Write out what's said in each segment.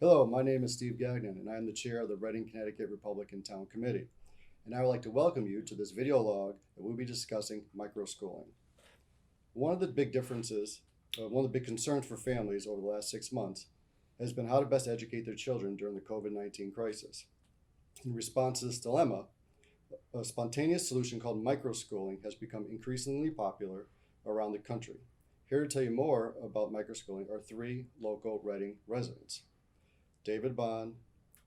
Hello, my name is Steve Gagnon, and I am the chair of the Reading, Connecticut Republican Town Committee. And I would like to welcome you to this video log that we'll be discussing microschooling. One of the big differences, one of the big concerns for families over the last 6 months has been how to best educate their children during the COVID-19 crisis. In response to this dilemma, a spontaneous solution called microschooling has become increasingly popular around the country. Here to tell you more about microschooling are three local Reading residents: David Bond,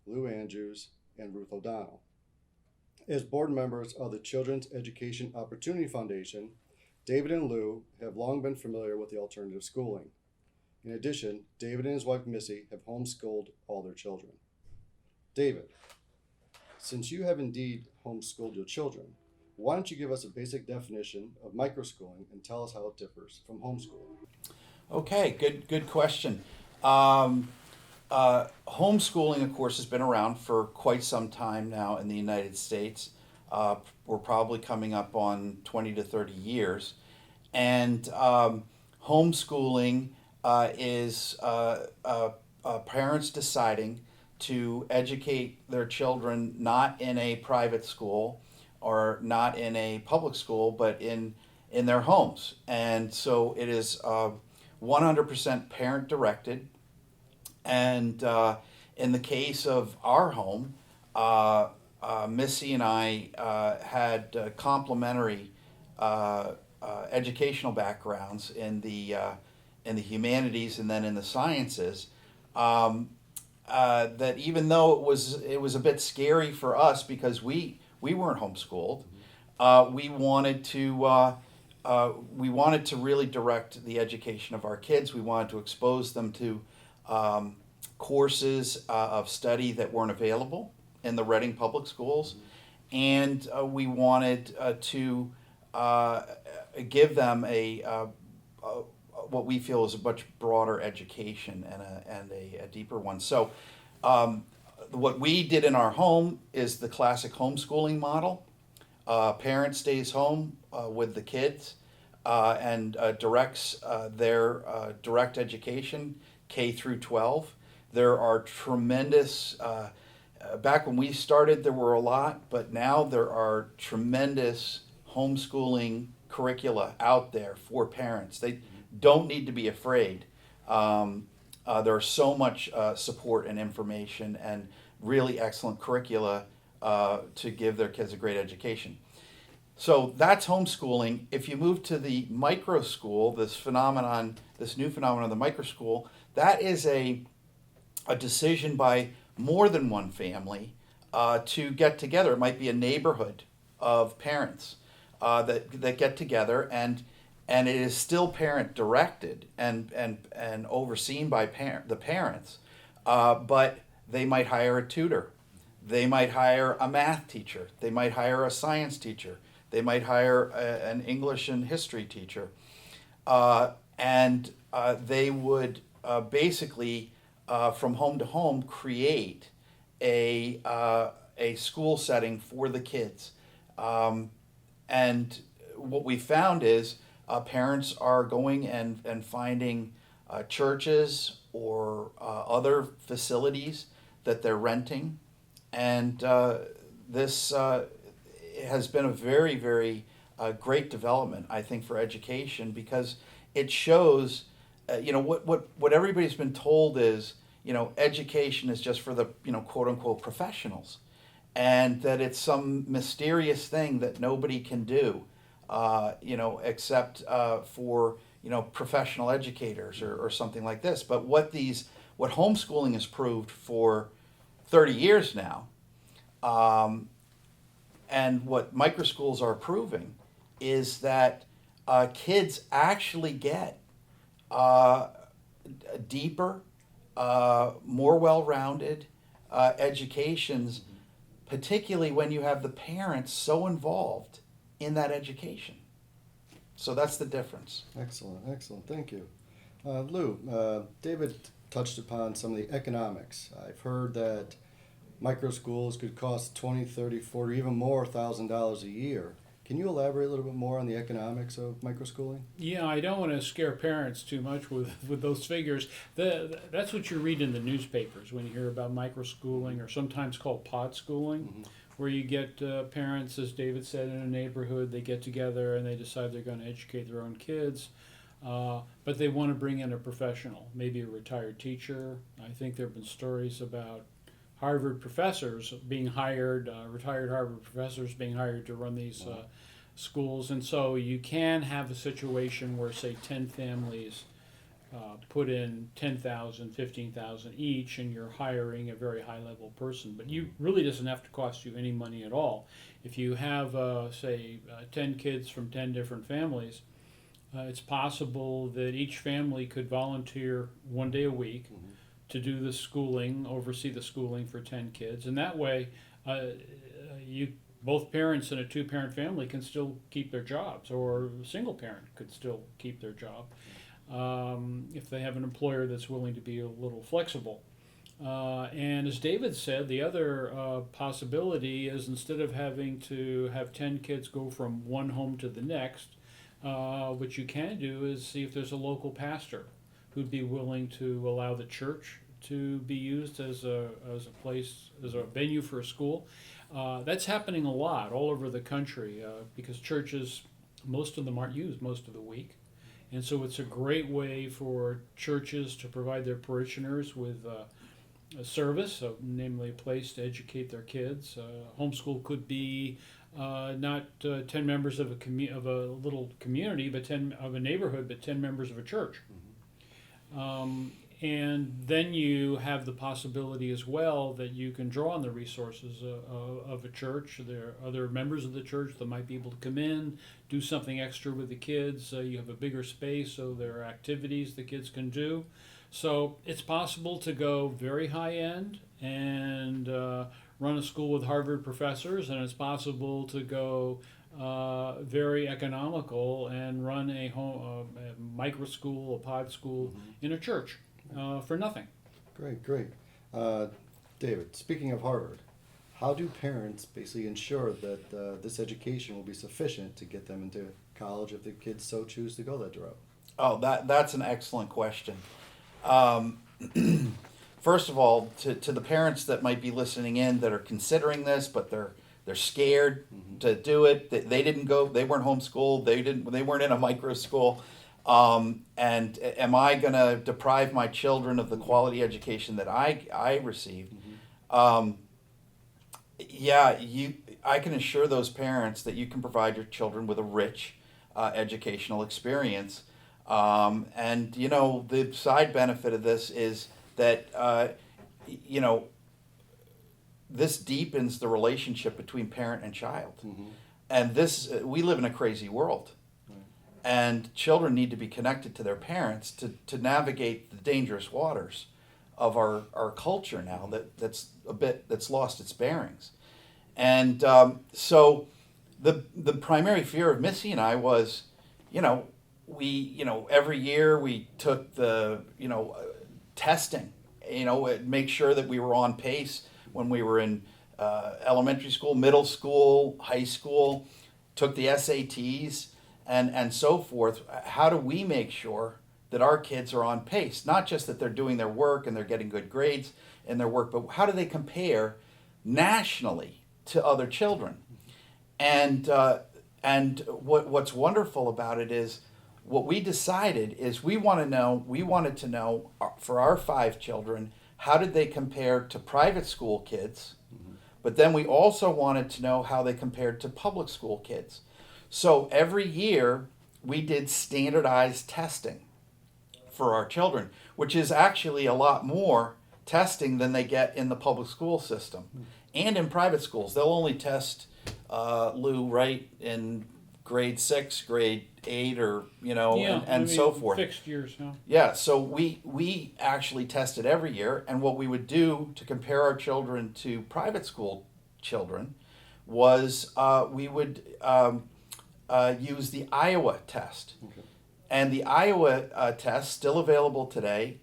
Lou Andrews, and Ruth O'Donnell. As board members of the Children's Education Opportunity Foundation, David and Lou have long been familiar with the alternative schooling. In addition, David and his wife Missy have homeschooled all their children. David, since you have indeed homeschooled your children, why don't you give us a basic definition of microschooling and tell us how it differs from homeschooling? Okay, good question. Homeschooling, of course, has been around for quite some time now in the United States. We're probably coming up on 20 to 30 years. And homeschooling is parents deciding to educate their children not in a private school or not in a public school, but in their homes. And so it is 100% parent directed. And in the case of our home, Missy and I had complementary educational backgrounds in the humanities and then in the sciences. That even though it was a bit scary for us because we weren't homeschooled, we wanted to really direct the education of our kids. We wanted to expose them to courses of study that weren't available in the Reading Public Schools, and we wanted to give them what we feel is a much broader education and a deeper one. So, what we did in our home is the classic homeschooling model. Parent stays home with the kids and directs their direct education K through 12. There are tremendous, back when we started, there were a lot, but now there are tremendous homeschooling curricula out there for parents. They don't need to be afraid. There's so much support and information and really excellent curricula to give their kids a great education. So that's homeschooling. If you move to the micro school, this new phenomenon of the micro school, that is a decision by more than one family to get together. It might be a neighborhood of parents that get together, and it is still parent directed and overseen by the parents, but they might hire a tutor, they might hire a math teacher, they might hire a science teacher, they might hire an English and history teacher, and they would basically from home to home create a school setting for the kids. And what we found is parents are going and finding churches or other facilities that they're renting. And this has been a very, very great development, I think, for education, because it shows, what everybody's been told is, education is just for the, quote unquote professionals, and that it's some mysterious thing that nobody can do, except for, professional educators or something like this. But what homeschooling has proved for 30 years now, and what microschools are proving, is that kids actually get deeper, more well-rounded educations, particularly when you have the parents so involved in that education. So that's the difference. Excellent, thank you. Lou, David touched upon some of the economics. I've heard that micro schools could cost 20, 30, 40, even more $1,000 a year. Can you elaborate a little bit more on the economics of microschooling? Yeah, I don't want to scare parents too much with those figures. That's what you read in the newspapers when you hear about microschooling, or sometimes called pod schooling, Mm-hmm. where you get parents, as David said, in a neighborhood, they get together and they decide they're going to educate their own kids. But they want to bring in a professional, maybe a retired teacher. I think there have been stories about Harvard professors being hired, retired Harvard professors being hired to run these schools. And so you can have a situation where, say, 10 families put in 10,000, 15,000 each, and you're hiring a very high level person. But you really doesn't have to cost you any money at all. If you have, say, 10 kids from 10 different families, it's possible that each family could volunteer 1 day a week to do the schooling, oversee the schooling for 10 kids. And that way, you both parents in a two-parent family can still keep their jobs, or a single parent could still keep their job if they have an employer that's willing to be a little flexible. And as David said, the other possibility is, instead of having to have 10 kids go from one home to the next, what you can do is see if there's a local pastor who'd be willing to allow the church to be used as a place, as a venue for a school. That's happening a lot all over the country because churches, most of them aren't used most of the week. And so it's a great way for churches to provide their parishioners with a service, namely a place to educate their kids. Homeschool could be not 10 members of of a little community, but 10 of a neighborhood, but 10 members of a church. And then you have the possibility as well that you can draw on the resources of a church. There are other members of the church that might be able to come in, do something extra with the kids. You have a bigger space, so there are activities the kids can do. So it's possible to go very high end and run a school with Harvard professors, and it's possible to go very economical and run a micro school, a pod school in a church for nothing. Great, great. David, speaking of Harvard, how do parents basically ensure that this education will be sufficient to get them into college if the kids so choose to go that route? Oh, that's an excellent question. First of all, to the parents that might be listening in that are considering this, but they're scared to do it. They didn't go. They weren't homeschooled. They weren't in a micro school. And am I going to deprive my children of the quality education that I received? Yeah, I can assure those parents that you can provide your children with a rich educational experience. And the side benefit of this is that this deepens the relationship between parent and child. And we live in a crazy world. And children need to be connected to their parents to navigate the dangerous waters of our culture now that's lost its bearings. And so the primary fear of Missy and I was, every year we took the, testing, make sure that we were on pace when we were in elementary school, middle school, high school, took the SATs and so forth. How do we make sure that our kids are on pace? Not just that they're doing their work and they're getting good grades in their work, but how do they compare nationally to other children? And what's wonderful about it is, what we decided is we wanted to know for our 5 children, how did they compare to private school kids? But then we also wanted to know how they compared to public school kids. So every year we did standardized testing for our children, which is actually a lot more testing than they get in the public school system. And in private schools, they'll only test Lou, right, in grade 6, grade 8, or and so forth. Fixed years, huh? Yeah, so we actually tested every year, and what we would do to compare our children to private school children was we would use the Iowa test. Okay. And the Iowa test, still available today,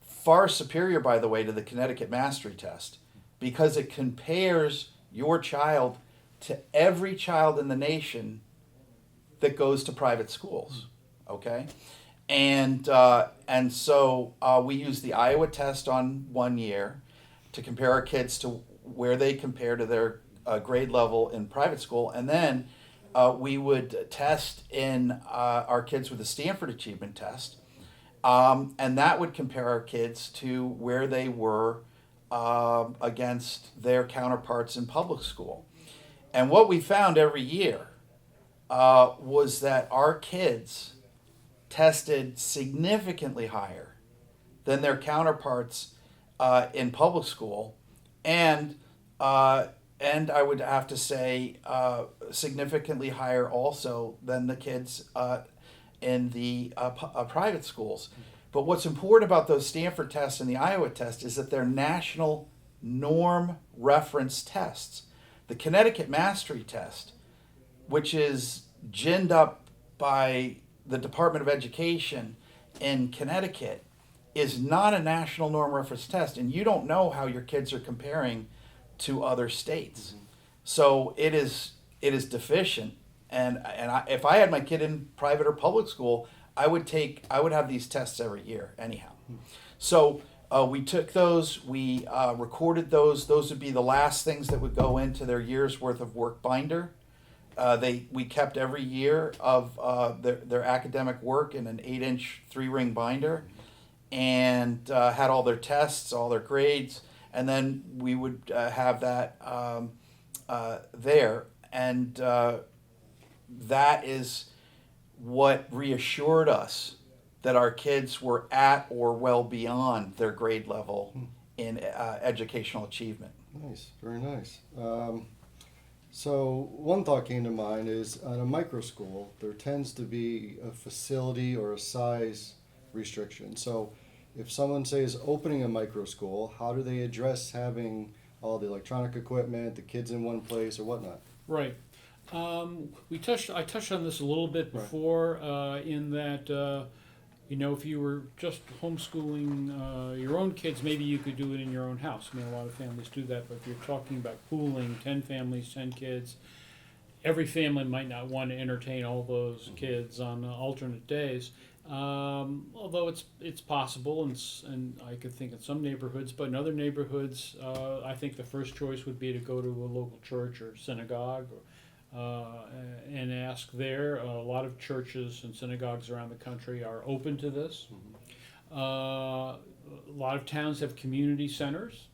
far superior, by the way, to the Connecticut Mastery Test, because it compares your child to every child in the nation that goes to private schools. Okay, and so we use the Iowa test on 1 year to compare our kids to where they compare to their grade level in private school, and then we would test in our kids with the Stanford Achievement Test, and that would compare our kids to where they were against their counterparts in public school. And what we found every year was that our kids tested significantly higher than their counterparts in public school, and I would have to say significantly higher also than the kids in the private schools. But what's important about those Stanford tests and the Iowa test is that they're national norm reference tests. The Connecticut Mastery Test, which is ginned up by the Department of Education in Connecticut, is not a national norm reference test, and you don't know how your kids are comparing to other states. Mm-hmm. So it is deficient, and if I had my kid in private or public school, I would have these tests every year anyhow. Mm-hmm. So we took those, we recorded those. Those would be the last things that would go into their year's worth of work binder. We kept every year of their academic work in an 8-inch 3-ring binder, and had all their tests, all their grades, and then we would have that there, and that is what reassured us that our kids were at or well beyond their grade level in educational achievement. Nice, very nice. So one thought came to mind is on a micro school, there tends to be a facility or a size restriction. So if someone, say, is opening a micro school, how do they address having all the electronic equipment, the kids in one place or whatnot? Right. I touched on this a little bit before, in that if you were just homeschooling your own kids, maybe you could do it in your own house. I mean, a lot of families do that, but if you're talking about pooling 10 families, 10 kids, every family might not want to entertain all those kids on alternate days. Although it's possible, and I could think in some neighborhoods, but in other neighborhoods, I think the first choice would be to go to a local church or synagogue, and ask there. A lot of churches and synagogues around the country are open to this. Mm-hmm. A lot of towns have community centers.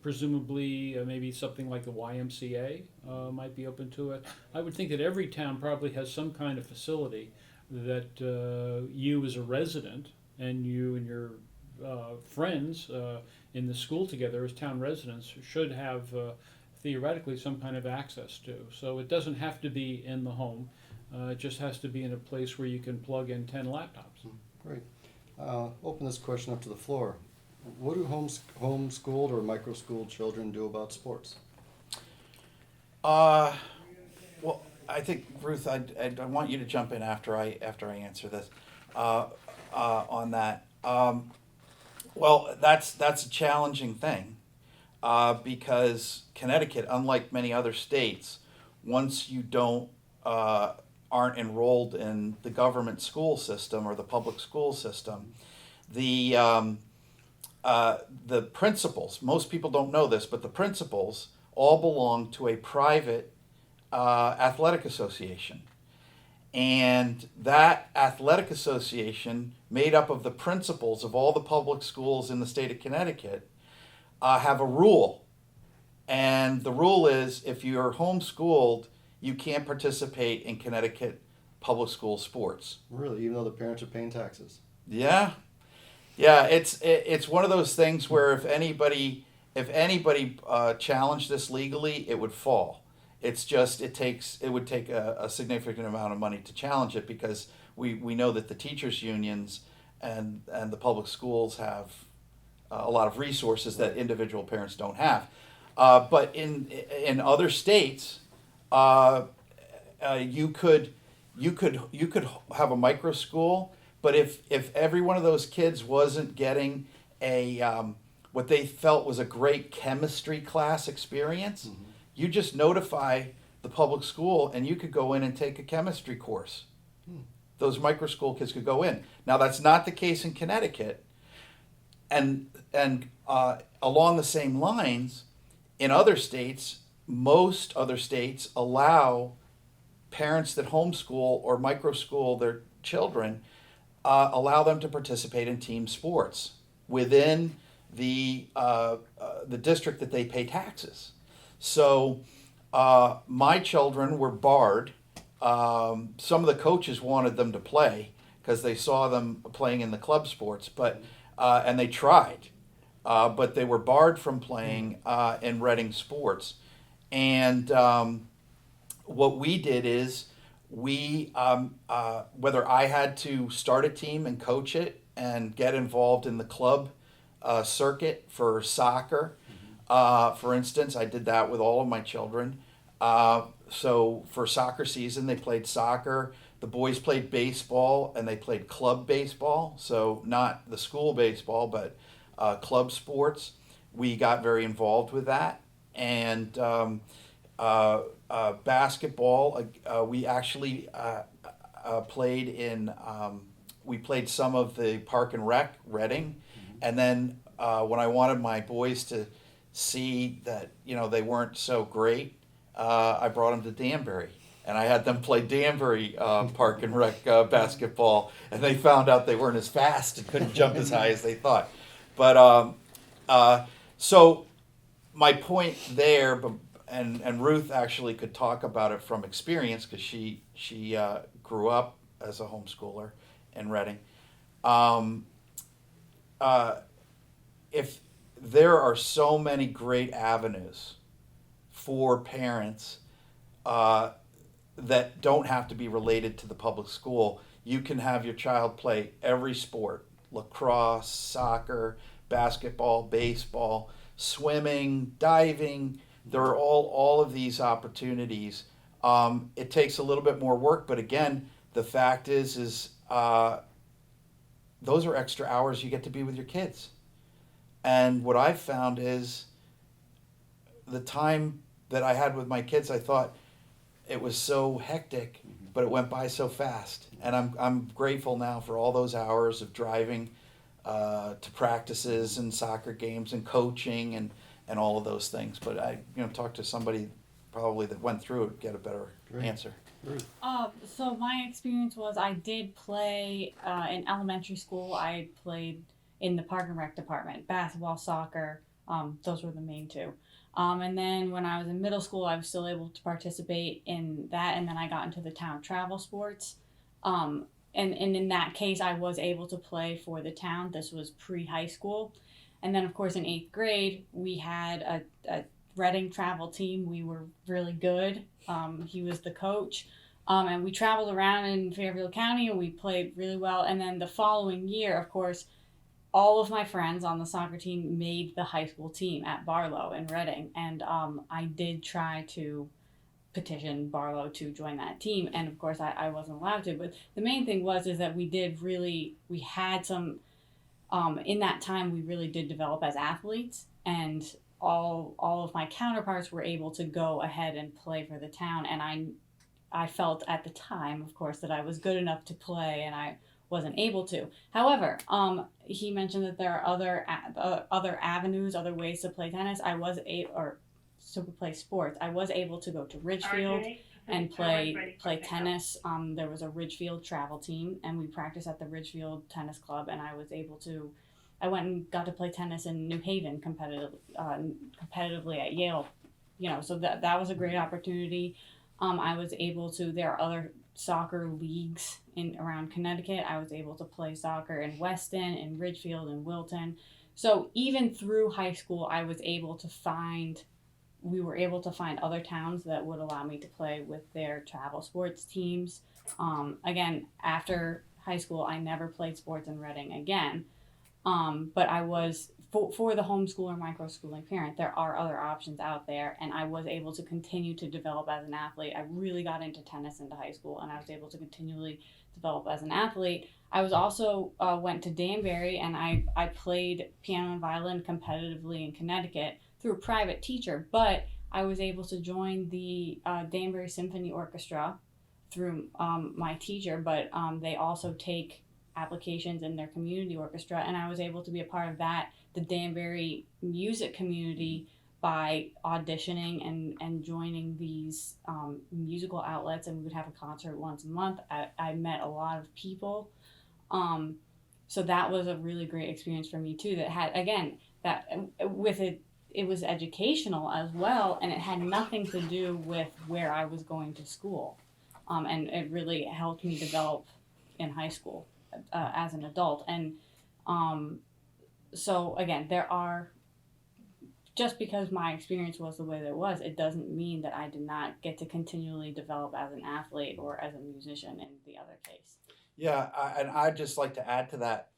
Presumably, maybe something like the YMCA might be open to it. I would think that every town probably has some kind of facility that you as a resident and you and your friends in the school together as town residents should have theoretically some kind of access to. So it doesn't have to be in the home. It just has to be in a place where you can plug in 10 laptops. Great. Open this question up to the floor. What do homeschooled or micro-schooled children do about sports? Well, I think, Ruth, I want you to jump in after I answer this on that. Well, that's a challenging thing because Connecticut, unlike many other states, once you aren't enrolled in the government school system or the public school system, the principals, most people don't know this, but the principals all belong to a private athletic association. And that athletic association, made up of the principals of all the public schools in the state of Connecticut, have a rule. And the rule is if you're homeschooled, you can't participate in Connecticut public school sports. Really, even though the parents are paying taxes? Yeah. Yeah, it's one of those things where if anybody challenged this legally, it would fall. It's just it would take a significant amount of money to challenge it because we know that the teachers unions and the public schools have a lot of resources that individual parents don't have. But in other states, you could have a micro school, but if every one of those kids wasn't getting a what they felt was a great chemistry class experience, You just notify the public school and you could go in and take a chemistry course. Those micro school kids could go in. Now that's not the case in Connecticut. And along the same lines, in other states, most other states allow parents that homeschool or micro school their children, allow them to participate in team sports within the district that they pay taxes. So my children were barred. Some of the coaches wanted them to play because they saw them playing in the club sports, but and they tried, but they were barred from playing in Reading sports. And what we did is we, whether I had to start a team and coach it and get involved in the club circuit for soccer, for instance, I did that with all of my children. So for soccer season, they played soccer. The boys played baseball and they played club baseball. So not the school baseball, but club sports. We got very involved with that. And basketball, we actually played in, we played some of the Park and Rec Reading. And then when I wanted my boys to see that, they weren't so great, I brought them to Danbury. And I had them play Danbury Park and Rec basketball. And they found out they weren't as fast and couldn't jump as high as they thought. But so my point there, and Ruth actually could talk about it from experience because she grew up as a homeschooler in Reading. If there are so many great avenues for parents that don't have to be related to the public school, you can have your child play every sport: lacrosse, soccer, basketball, baseball, swimming, diving. There are all of these opportunities. It takes a little bit more work, but again, the fact is those are extra hours you get to be with your kids. And what I've found is the time that I had with my kids, I thought it was so hectic, but it went by so fast. And I'm grateful now for all those hours of driving to practices and soccer games and coaching and all of those things. But I talked to somebody probably that went through it, get a better answer. So my experience was I did play in elementary school. I played in the Park and Rec department, basketball, soccer. Those were the main two. And then when I was in middle school, I was still able to participate in that. And then I got into the town travel sports. And in that case, I was able to play for the town. This was pre-high school. And then, of course, in 8th grade, we had a Reading travel team. We were really good. He was the coach. And we traveled around in Fairfield County, and we played really well. And then the following year, of course, all of my friends on the soccer team made the high school team at Barlow in Reading. And I did try to petition Barlow to join that team. And, of course, I wasn't allowed to. But the main thing is that we had some, in that time, we really did develop as athletes. And all of my counterparts were able to go ahead and play for the town. And I felt at the time, of course, that I was good enough to play, and I wasn't able to. However, he mentioned that there are other avenues, other ways to play tennis. To play sports. I was able to go to Ridgefield and play tennis. There was a Ridgefield travel team, and we practiced at the Ridgefield Tennis Club, and I went and got to play tennis in New Haven competitively at Yale. So that was a great opportunity. I was able to. There are other soccer leagues around Connecticut. I was able to play soccer in Weston, in Ridgefield, in Wilton. So even through high school, we were able to find other towns that would allow me to play with their travel sports teams. Again, after high school, I never played sports in Reading again. But I was, for the homeschooler microschooling parent, there are other options out there, and I was able to continue to develop as an athlete. I really got into tennis into high school, and I was able to continually develop as an athlete. I was also went to Danbury, and I played piano and violin competitively in Connecticut through a private teacher, but I was able to join the Danbury Symphony Orchestra through my teacher, but they also take applications in their community orchestra, and I was able to be a part of that, the Danbury music community, by auditioning and joining these musical outlets, and we would have a concert once a month. I met a lot of people. So that was a really great experience for me too, that had, again, that with it was educational as well, and it had nothing to do with where I was going to school. And it really helped me develop in high school as an adult. And so again, there are, just because my experience was the way that it was, it doesn't mean that I did not get to continually develop as an athlete or as a musician in the other case. Yeah, and I'd just like to add to that.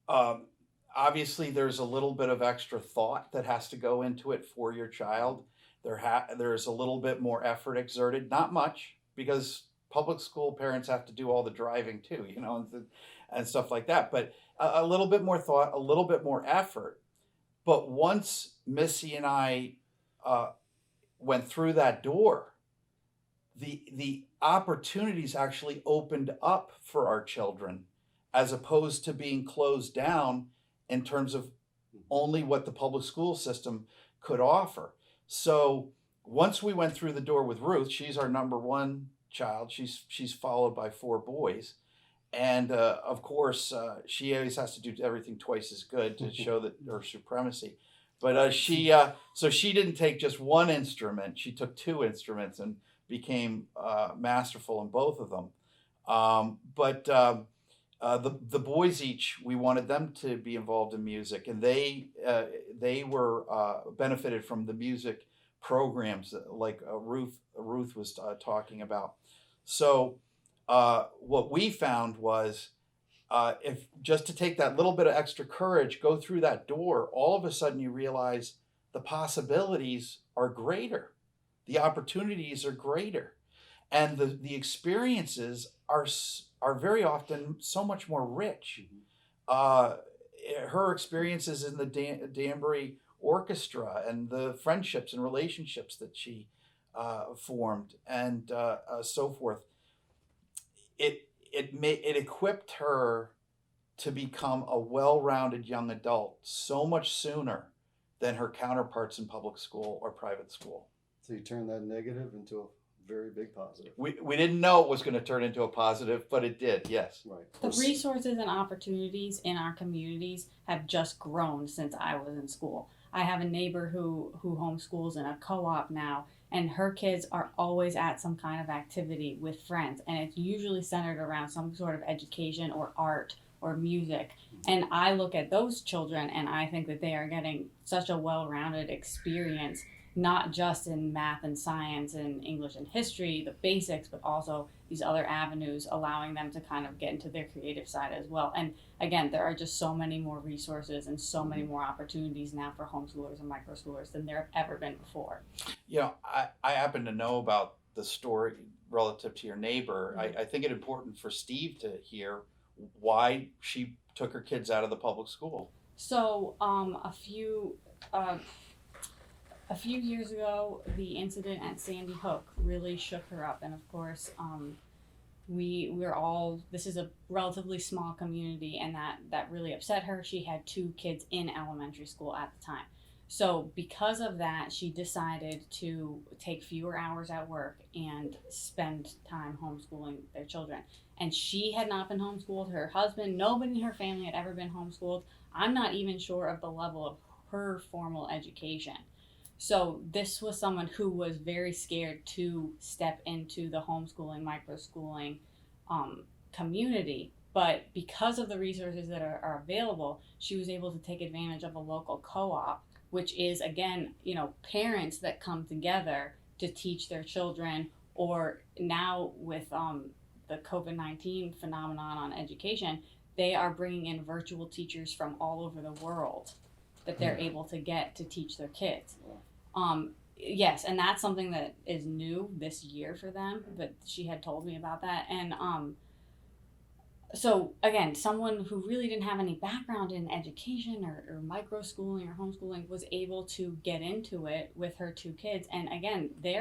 Um, Obviously, there's a little bit of extra thought that has to go into it for your child. There's a little bit more effort exerted, not much, because public school parents have to do all the driving too, and stuff like that. But a little bit more thought, a little bit more effort. But once Missy and I went through that door, the opportunities actually opened up for our children, as opposed to being closed down in terms of only what the public school system could offer. So once we went through the door with Ruth, she's our number one child. She's followed by 4 boys, and of course she always has to do everything twice as good to show that her supremacy. But so she didn't take just one instrument; she took 2 instruments and became masterful in both of them. The boys each, we wanted them to be involved in music, and they were benefited from the music programs like Ruth was talking about. So what we found was, if just to take that little bit of extra courage, go through that door, all of a sudden you realize the possibilities are greater, the opportunities are greater, and the experiences are very often so much more rich. Her experiences in the Danbury Orchestra and the friendships and relationships that she formed, and so forth, it equipped her to become a well-rounded young adult so much sooner than her counterparts in public school or private school. So you turn that negative into a very big positive. We didn't know it was going to turn into a positive, but it did, yes. Right. The resources and opportunities in our communities have just grown since I was in school. I have a neighbor who homeschools in a co-op now, and her kids are always at some kind of activity with friends, and it's usually centered around some sort of education or art or music. And I look at those children and I think that they are getting such a well-rounded experience, not just in math and science and English and history, the basics, but also these other avenues, allowing them to kind of get into their creative side as well. And again, there are just so many more resources and so many more opportunities now for homeschoolers and microschoolers than there have ever been before. I happen to know about the story relative to your neighbor. I think it's important for Steve to hear why she took her kids out of the public school. So a few years ago, the incident at Sandy Hook really shook her up, and of course, this is a relatively small community, and that really upset her. She had 2 kids in elementary school at the time. So because of that, she decided to take fewer hours at work and spend time homeschooling their children. And she had not been homeschooled. Her husband, nobody in her family had ever been homeschooled. I'm not even sure of the level of her formal education. So this was someone who was very scared to step into the homeschooling, microschooling community. But because of the resources that are available, she was able to take advantage of a local co-op, which is, again, parents that come together to teach their children, or now with the COVID-19 phenomenon on education, they are bringing in virtual teachers from all over the world that they're able to get to teach their kids. Yes, and that's something that is new this year for them, but she had told me about that. And so again, someone who really didn't have any background in education or micro schooling or homeschooling was able to get into it with her two kids. And again, they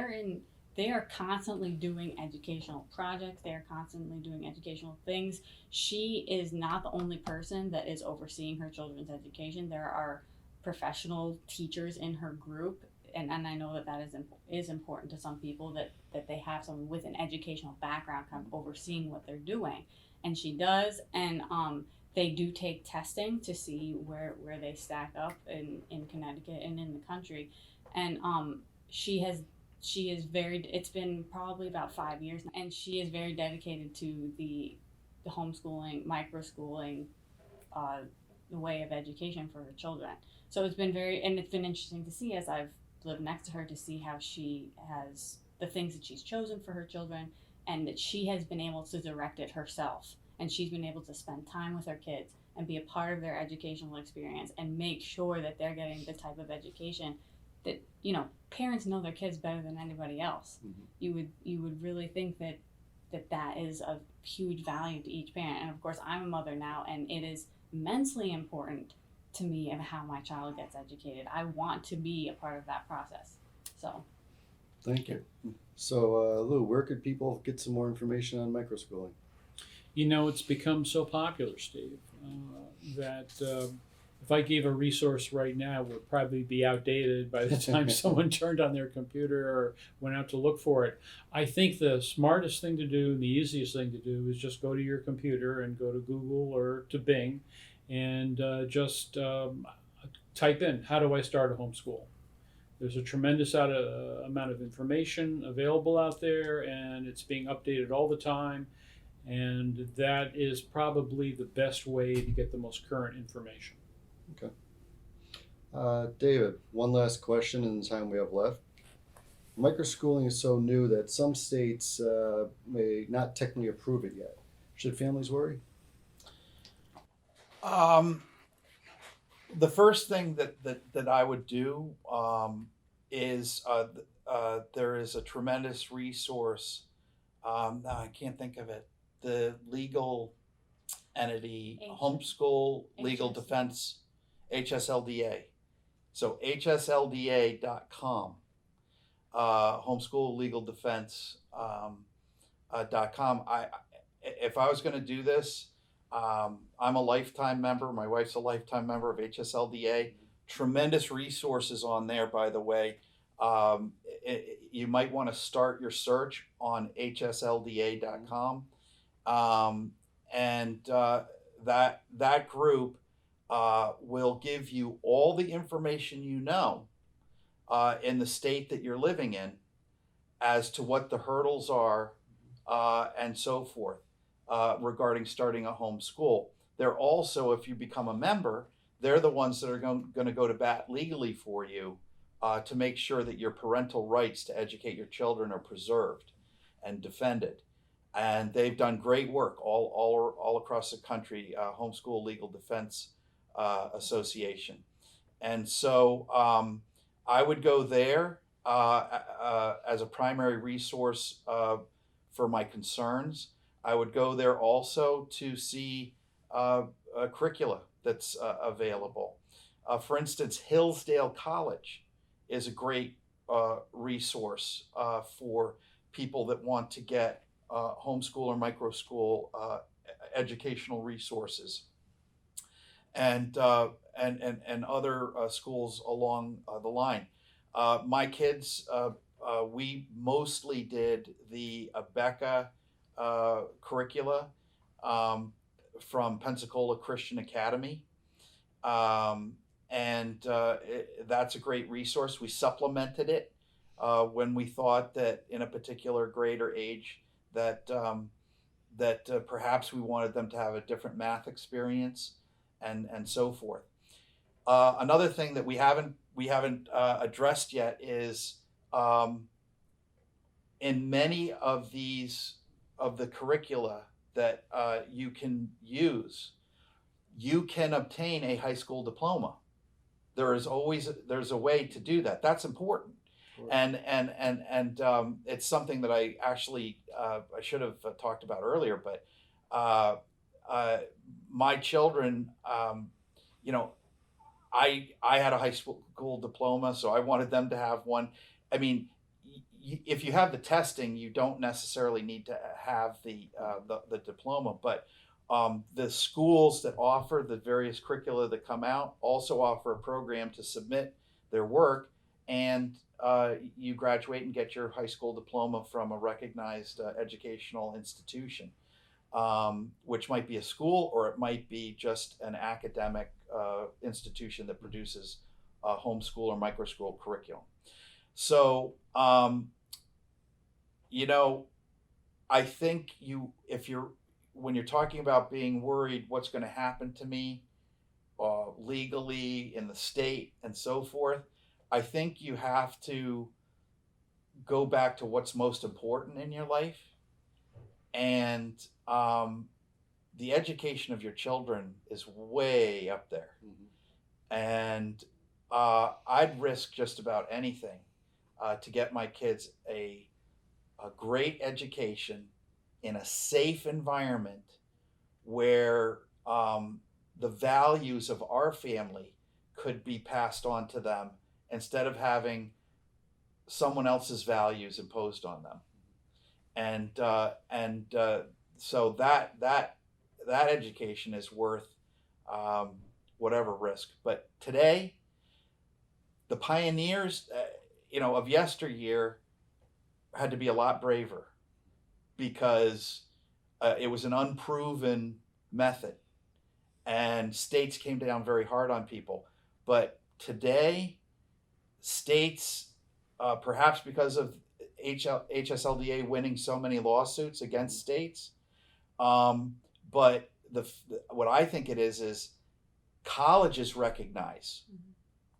are constantly doing educational projects. They are constantly doing educational things. She is not the only person that is overseeing her children's education. There are professional teachers in her group. And I know that is important to some people that they have someone with an educational background kind of overseeing what they're doing, and she does. And they do take testing to see where they stack up in Connecticut and in the country. And she is very, it's been probably about 5 years now, and she is very dedicated to the homeschooling, micro schooling, the way of education for her children. So it's been interesting to see as I've lived next to her, to see how she has the things that she's chosen for her children, and that she has been able to direct it herself, and she's been able to spend time with her kids and be a part of their educational experience and make sure that they're getting the type of education that, parents know their kids better than anybody else. Mhm. You would really think that is of huge value to each parent. And of course, I'm a mother now, and it is immensely important to me of how my child gets educated. I want to be a part of that process. So, Thank you. So, Lou, where could people get some more information on microschooling? It's become so popular, Steve, that if I gave a resource right now, it would probably be outdated by the time someone turned on their computer or went out to look for it. I think the smartest thing to do, the easiest thing to do, is just go to your computer and go to Google or to Bing and just type in, how do I start a homeschool? There's a tremendous amount of information available out there, and it's being updated all the time. And that is probably the best way to get the most current information. Okay. David, one last question in the time we have left. Microschooling is so new that some states may not technically approve it yet. Should families worry? The first thing that I would do is there is a tremendous resource. Now I can't think of it. The legal entity, Homeschool Legal HS. Defense, HSLDA. So HSLDA.com, Homeschool Legal Defense .com. If I was going to do this, I'm a lifetime member. My wife's a lifetime member of HSLDA. Tremendous resources on there, by the way. You might want to start your search on HSLDA.com. And that group will give you all the information in the state that you're living in as to what the hurdles are and so forth regarding starting a home school. They're also, if you become a member, they're the ones that are going to go to bat legally for you to make sure that your parental rights to educate your children are preserved and defended. And they've done great work all across the country, Homeschool Legal Defense Association. And so I would go there as a primary resource for my concerns. I would go there also to see a curricula that's available. For instance, Hillsdale College is a great resource for people that want to get homeschool or micro school educational resources, and other schools along the line. My kids, we mostly did the Becca curricula from Pensacola Christian Academy. That's a great resource. We supplemented it when we thought that in a particular grade or age that perhaps we wanted them to have a different math experience and so forth. Another thing that we haven't addressed yet is in many of the curricula that you can use, you can obtain a high school diploma. There's a way to do that. That's important. And it's something that I actually I should have talked about earlier, but my children, you know, I had a high school diploma, so I wanted them to have one. I mean, if you have the testing, you don't necessarily need to have the diploma, but the schools that offer the various curricula that come out also offer a program to submit their work, and you graduate and get your high school diploma from a recognized educational institution, which might be a school or it might be just an academic institution that produces homeschool or microschool curriculum. So, you know, I think when you're talking about being worried, what's going to happen to me legally in the state and so forth, I think you have to go back to what's most important in your life. And the education of your children is way up there. Mm-hmm. And I'd risk just about anything to get my kids a great education in a safe environment where the values of our family could be passed on to them instead of having someone else's values imposed on them. And so that education is worth whatever risk. But today, the pioneers, of yesteryear, had to be a lot braver because it was an unproven method, and states came down very hard on people. But today, states, perhaps because of HSLDA winning so many lawsuits against states, but what I think it is colleges recognize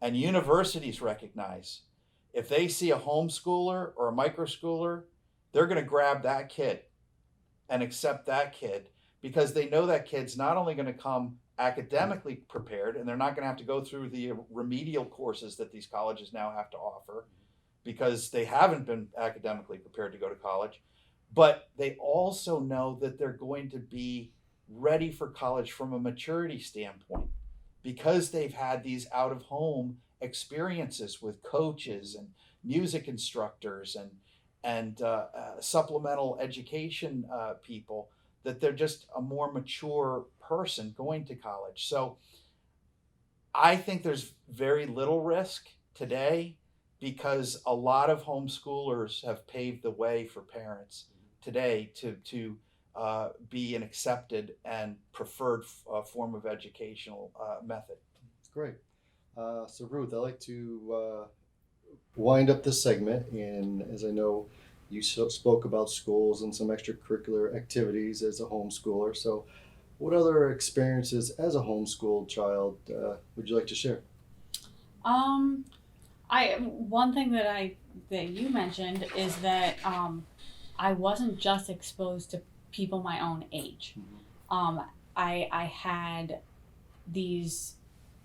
and universities recognize if they see a homeschooler or a microschooler, they're going to grab that kid and accept that kid because they know that kid's not only going to come academically prepared, and they're not going to have to go through the remedial courses that these colleges now have to offer because they haven't been academically prepared to go to college, but they also know that they're going to be ready for college from a maturity standpoint because they've had these out-of-home experiences with coaches and music instructors and supplemental education people, that they're just a more mature person going to college. So I think there's very little risk today because a lot of homeschoolers have paved the way for parents today to be an accepted and preferred form of educational method. That's great. So Ruth, I'd like to wind up this segment, and as I know, you spoke about schools and some extracurricular activities as a homeschooler. So what other experiences as a homeschooled child would you like to share? One thing that you mentioned is that I wasn't just exposed to people my own age. I had the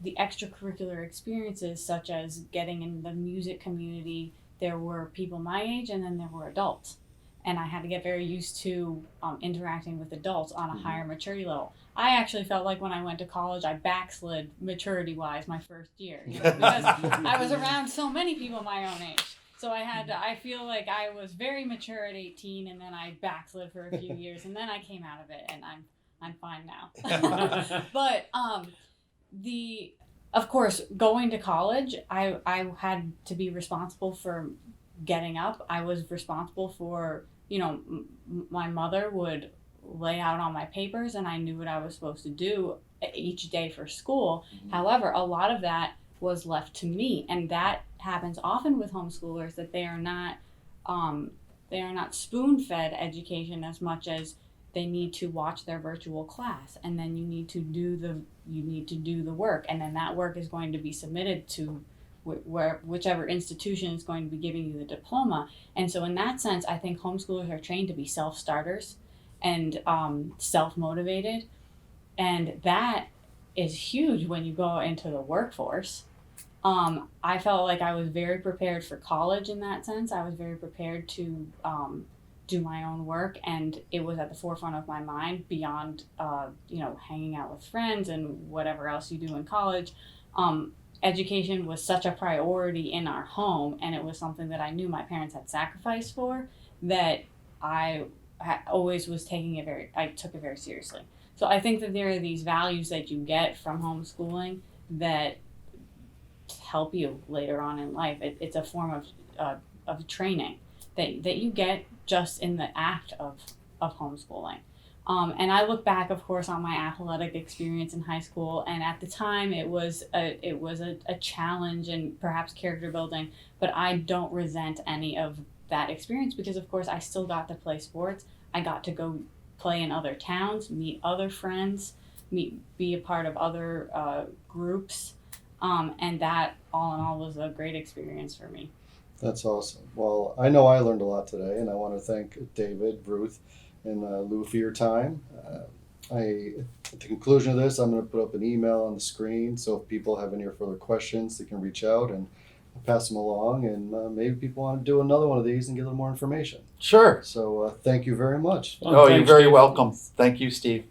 extracurricular experiences, such as getting in the music community. There were people my age, and then there were adults, and I had to get very used to interacting with adults on a higher maturity level. I actually felt like when I went to college, I backslid maturity-wise my first year, because I was around so many people my own age. So I feel like I was very mature at 18, and then I backslid for a few years, and then I came out of it, and I'm fine now. But of course, going to college, I had to be responsible for getting up. I was responsible for, my mother would lay out all my papers, and I knew what I was supposed to do each day for school. However, a lot of that was left to me, and that happens often with homeschoolers, that they are not spoon-fed education as much as they need to watch their virtual class, and then you need to do the work, and then that work is going to be submitted to whichever institution is going to be giving you the diploma. And so in that sense, I think homeschoolers are trained to be self-starters and self-motivated, and that is huge when you go into the workforce. I felt like I was very prepared for college in that sense. I was very prepared to do my own work, and it was at the forefront of my mind beyond, hanging out with friends and whatever else you do in college. Education was such a priority in our home, and it was something that I knew my parents had sacrificed for, that I always was I took it very seriously. So I think that there are these values that you get from homeschooling that help you later on in life. It's a form of training that you get just in the act of homeschooling. And I look back, of course, on my athletic experience in high school, and at the time it was a challenge and perhaps character building, but I don't resent any of that experience because, of course, I still got to play sports. I got to go play in other towns, meet other friends, be a part of other groups, and that all in all was a great experience for me. That's awesome. Well, I know I learned a lot today, and I want to thank David, Ruth, and Lou for your time. At the conclusion of this, I'm going to put up an email on the screen, so if people have any further questions, they can reach out and pass them along, and maybe people want to do another one of these and get a little more information. Sure. So thank you very much. Oh, you're Thanks, very Steve. welcome. Thank you, Steve.